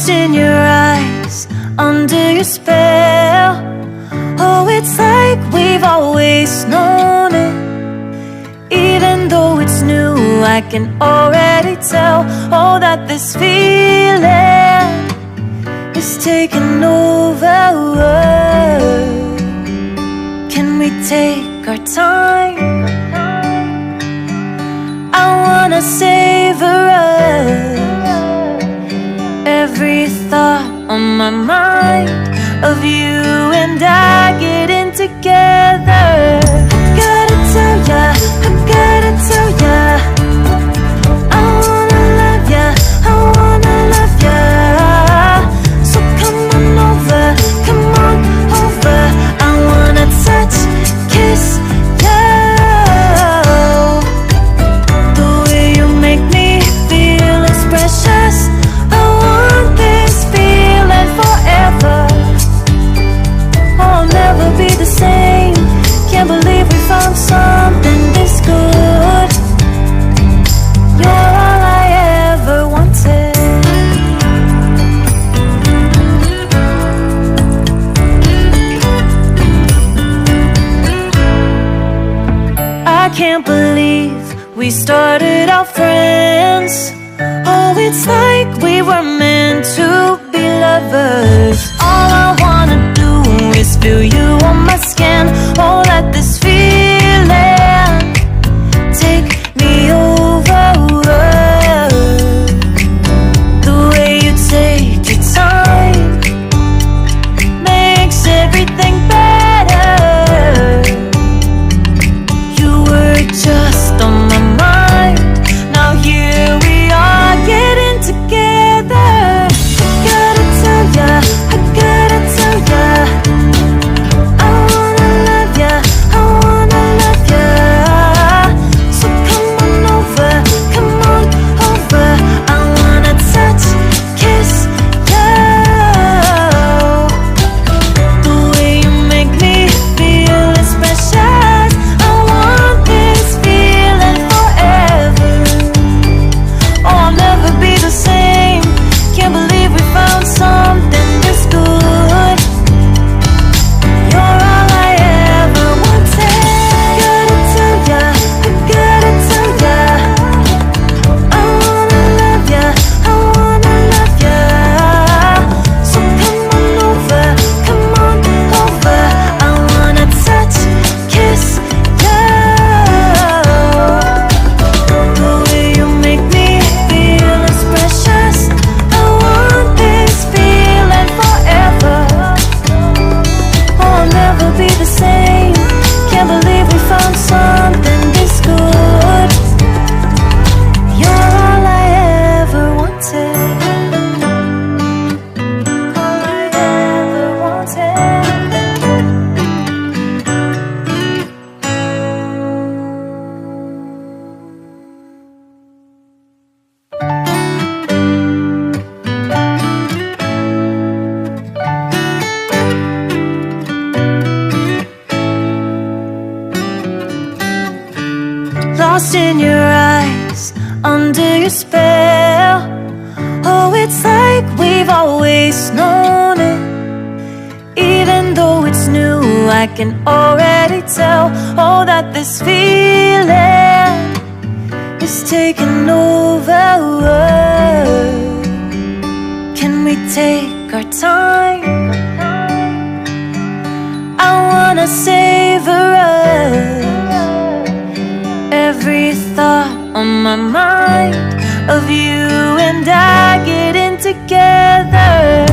Lost in your eyes, under your spell. Oh, it's like we've always known it. Even though it's new, I can already tell. Oh, that this feeling is taking over. Can we take our time? I wanna savor us. Every thought on my mind of you and I getting together. Gotta tell ya, I gotta tell ya, I wanna love ya, I wanna love ya. So come on over, come on over. I wanna touch, kiss ya. The way you make me feel is precious. I want this feeling forever. I'll never be the same. Can't believe we found something this good. You're all I ever wanted. I can't believe we started out friends. Oh, it's like we were meant to be lovers. All I wanna do is feel you on my skin. Oh, let this feeling take me over. The way you take your time makes everything better. You were just on my mind. Now here we are getting together. Gotta tell ya, I gotta tell ya, I wanna love ya, I wanna love ya. So come on over, come on over. I wanna touch, kiss ya. The way you make me feel is precious. I want this feeling forever. Oh, I'll never be the same. Can't believe we found something this good. You're all I ever wanted. Gotta tell ya, I gotta tell ya, I wanna love ya, I wanna love ya. So come on over, come on over. I wanna touch, kiss ya. The way you make me feel is precious. I want this feeling forever. Oh, I'll never be the same. Can't believe we found something this good. You're all I ever wanted. All I ever wanted. Lost in your eyes, under your spell. Oh, it's like we've always known it. Even though it's new, I can already tell. Oh, that this feeling is taking over. Can we take our time? I wanna savor us. Every thought on my mind of you and I getting together.